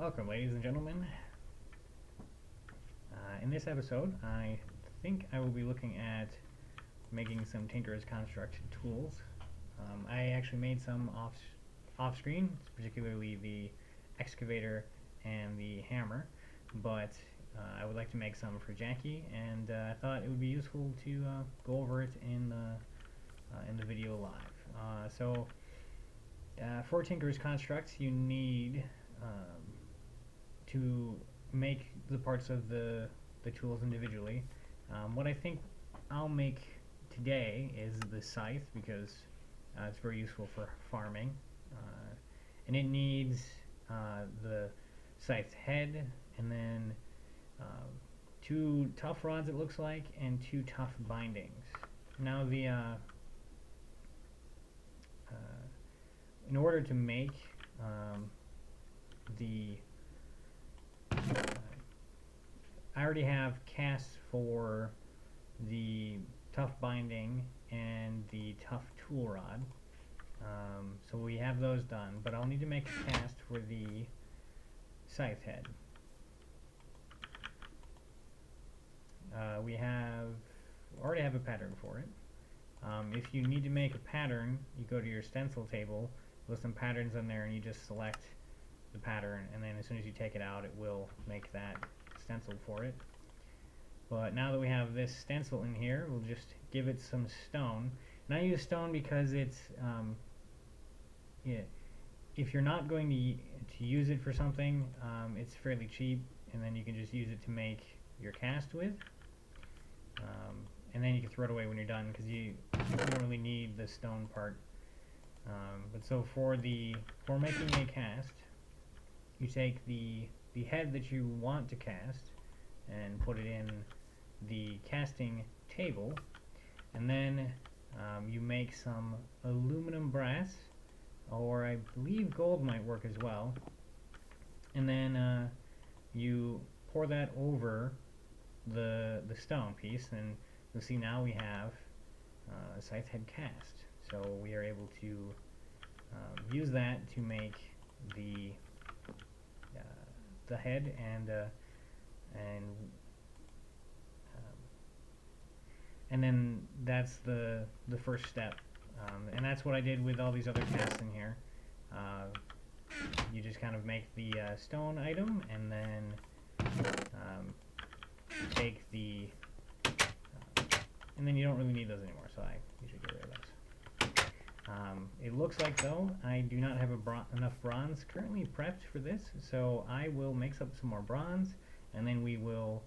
Welcome, ladies and gentlemen. In this episode, I think I will be looking at making some Tinker's Construct tools. I actually made some off-screen, particularly the excavator and the hammer, but I would like to make some for Jacque, and I thought it would be useful to go over it in the video live. For Tinker's Construct, you need to make the parts of the tools individually. What I think I'll make today is the scythe, because it's very useful for farming, and it needs the scythe head, and then 2 tough rods, it looks like, and 2 tough bindings. Now in order to make I already have casts for the tough binding and the tough tool rod, so we have those done, but I'll need to make a cast for the scythe head. We already have a pattern for it. If you need to make a pattern, you go to your stencil table with some patterns in there, and you just select the pattern, and then as soon as you take it out, it will make that stencil for it. But now that we have this stencil in here, we'll just give it some stone. And I use stone because it's if you're not going to use it for something, it's fairly cheap, and then you can just use it to make your cast with, and then you can throw it away when you're done, because you don't really need the stone part. But so for making a cast, you take the head that you want to cast and put it in the casting table, and then you make some aluminum brass, or I believe gold might work as well, and then you pour that over the stone piece, and you'll see now we have a scythe head cast. So we are able to use that to make the head, and then that's the first step, and that's what I did with all these other casts in here. You just kind of make the stone item, and then take the and then you don't really need those anymore, so I usually get rid of those. It looks like, though, I do not have enough bronze currently prepped for this, so I will mix up some more bronze, and then we will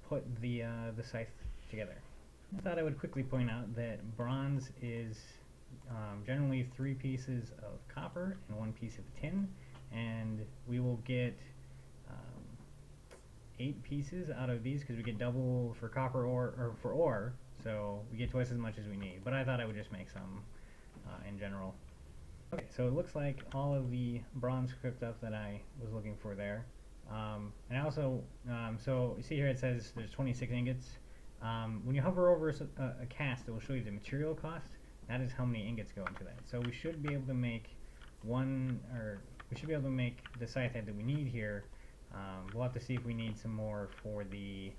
put the scythe together. I thought I would quickly point out that bronze is generally 3 pieces of copper and 1 piece of tin, and we will get 8 pieces out of these, because we get double for copper or for ore, so we get twice as much as we need. But I thought I would just make some in general. Okay, so it looks like all of the bronze cooked up that I was looking for there. And I also, so you see here it says there's 26 ingots. When you hover over a cast, it will show you the material cost. That is how many ingots go into that. So we should be able to make the scythe head that we need here. We'll have to see if we need some more for the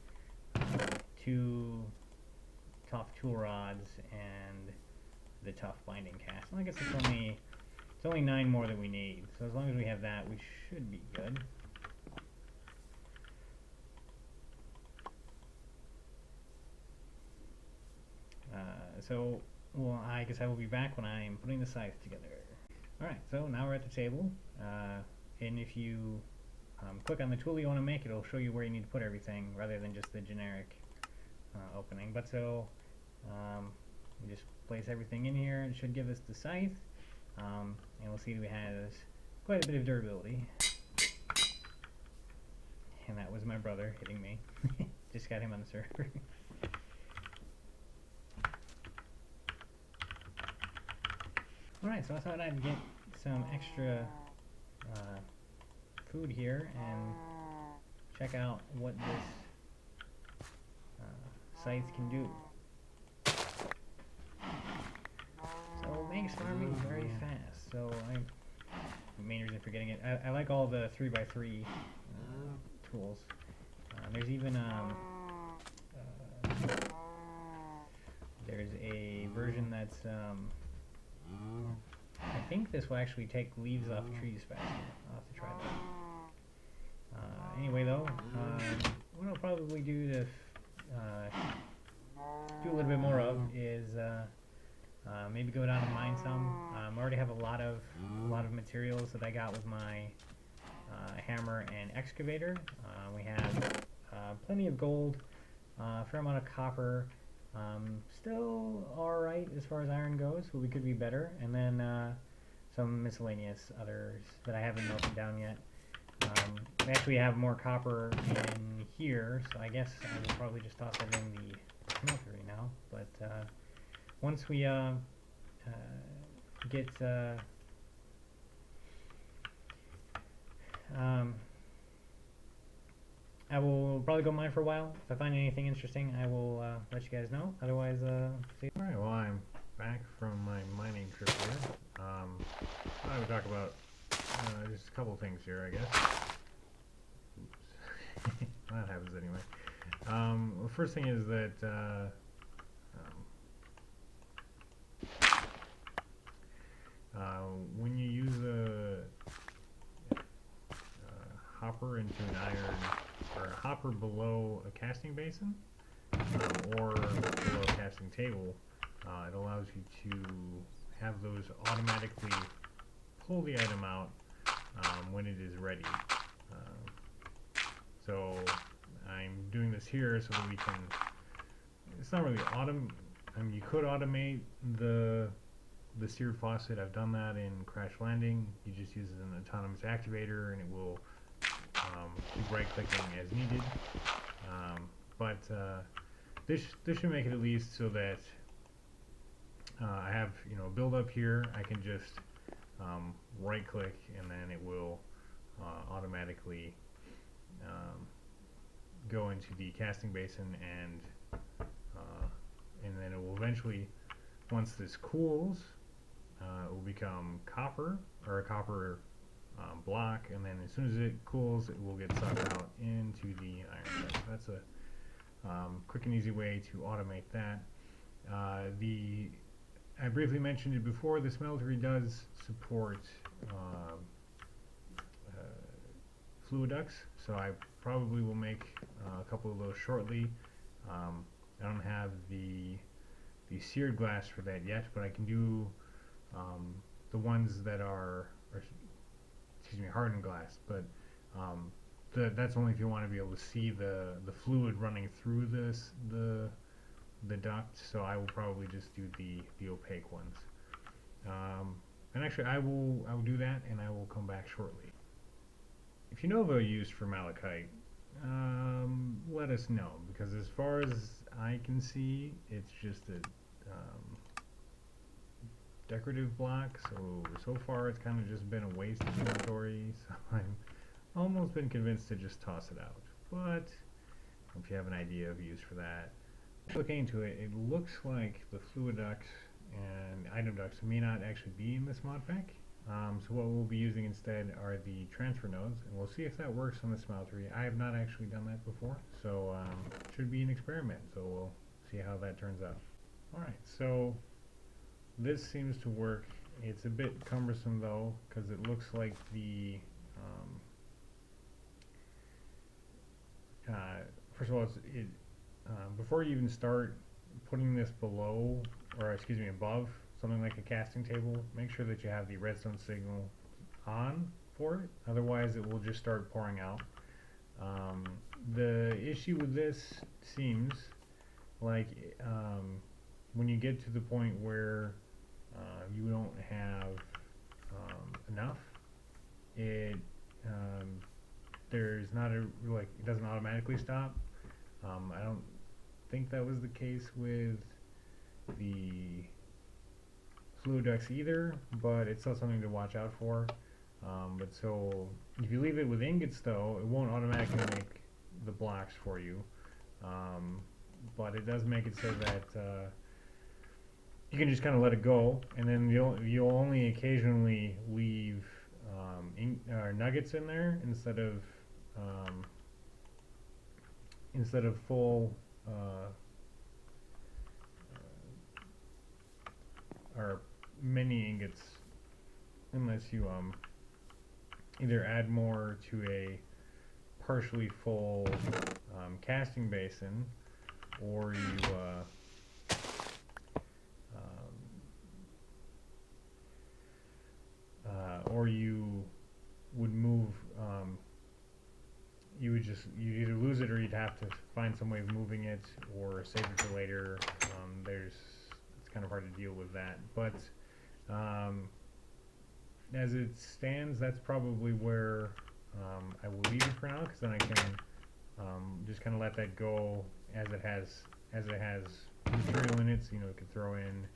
2 tough tool rods and the tough binding cast. I guess it's only 9 more that we need. So as long as we have that, we should be good. Well, I guess I will be back when I am putting the scythe together. Alright, so now we're at the table, and if you click on the tool you want to make, it'll show you where you need to put everything, rather than just the generic opening. But so, we just place everything in here. It should give us the scythe, and we'll see we have quite a bit of durability. And that was my brother hitting me. Just got him on the server. Alright, so I thought I'd get some extra food here and check out what this scythe can do. So it makes farming very fast. So main reason for getting it. I like all the 3x3 tools. There's even there's a version that's I think this will actually take leaves off trees faster. I'll have to try that. Anyway, though, what I'll probably do to do a little bit more of is maybe go down and mine some. I already have a lot of materials that I got with my hammer and excavator. We have plenty of gold, a fair amount of copper. Still alright as far as iron goes, but we could be better. And then some miscellaneous others that I haven't melted down yet. We actually have more copper in here, so I guess I will probably just toss it in the smeltery now. But once we get I will probably go mine for a while. If I find anything interesting, I will let you guys know. Otherwise, see you. Alright, well, I'm back from my mining trip here. I would talk about just a couple things here, I guess. Oops. That happens anyway. The first thing is that when you use a hopper into an iron, or a hopper below a casting basin, or below a casting table, it allows you to have those automatically pull the item out when it is ready. So I'm doing this here so that we can, it's not really I mean, you could automate the seared faucet. I've done that in Crash Landing. You just use an autonomous activator and it will keep right clicking as needed. But this should make it at least so that I have, you know, a build up here. I can just right click and then it will automatically go into the casting basin, and then it will eventually, once this cools, it will become copper, or a copper block, and then as soon as it cools, it will get sucked out into the iron. So that's a quick and easy way to automate that. I briefly mentioned it before, the smeltery does support fluid ducts, so I probably will make a couple of those shortly. I don't have the seared glass for that yet, but I can do the ones that are, or, excuse me, hardened glass, but that's only if you want to be able to see the fluid running through the duct. So I will probably just do the opaque ones, and actually I will do that, and I will come back shortly. If you know of a use for malachite, let us know, because as far as I can see, it's just a decorative block, so far it's kind of just been a waste of inventory, so I'm almost been convinced to just toss it out. But if you have an idea of use for that, looking into it, it looks like the fluid ducts and item ducts may not actually be in this mod pack. So what we'll be using instead are the transfer nodes, and we'll see if that works on the smeltery. I have not actually done that before, so it should be an experiment, so we'll see how that turns out. Alright, so this seems to work. It's a bit cumbersome though, because it looks like the first of all, before you even start putting this below, or excuse me, above something like a casting table, make sure that you have the redstone signal on for it, otherwise it will just start pouring out. The issue with this seems like when you get to the point where you don't have enough, there's not a, like, it doesn't automatically stop. I don't think that was the case with the fluid ducts either, but it's still something to watch out for. But so if you leave it with ingots though, it won't automatically make the blocks for you, but it does make it so that you can just kind of let it go, and then you'll only occasionally leave nuggets in there instead of full or many ingots, unless you either add more to a partially full casting basin, or you would move, you'd either lose it or you'd have to find some way of moving it or save it for later. It's kind of hard to deal with that, but as it stands, that's probably where I will leave it for now, because then I can just kind of let that go as it has material in it. So, you could throw in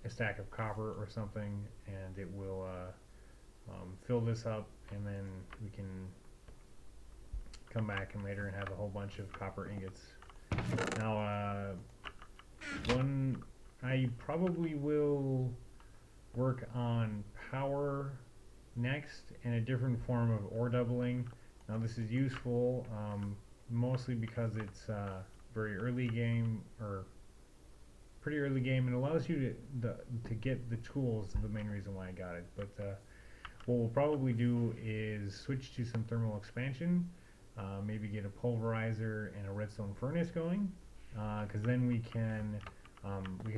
a stack of copper or something, and it will fill this up, and then we can come back and later and have a whole bunch of copper ingots. Now, I probably will work on power next and a different form of ore doubling. Now, this is useful mostly because it's very early game, or pretty early game, and allows you to get the tools. Is the main reason why I got it. But what we'll probably do is switch to some thermal expansion, maybe get a pulverizer and a redstone furnace going, because then we can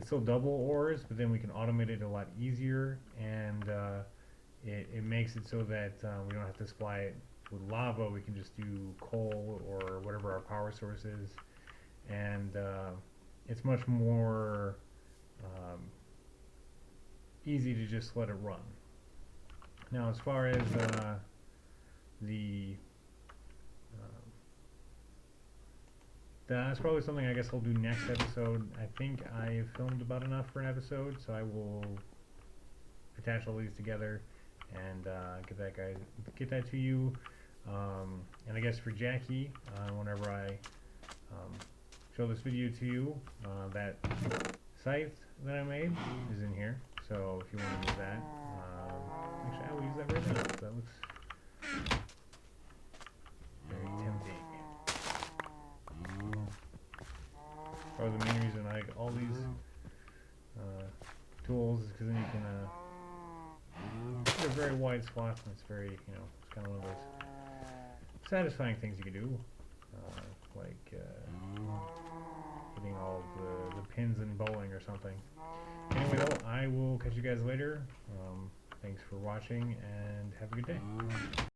still double ores, but then we can automate it a lot easier, and it makes it so that we don't have to supply it with lava. We can just do coal or whatever our power source is, and it's much more easy to just let it run. Now, as far as that's probably something I guess I'll do next episode. I think I filmed about enough for an episode, so I will attach all these together and get that to you. And I guess for Jackie, whenever I show this video to you, that scythe that I made is in here. So if you want to use that, actually I will use that right now. So that looks very tempting. Probably the main reason I like all these tools is because then you can they're very wide swaths, and it's very, it's kind of one of those satisfying things you can do, like getting all of the pins in bowling or something. Anyway, though, I will catch you guys later. Thanks for watching, and have a good day.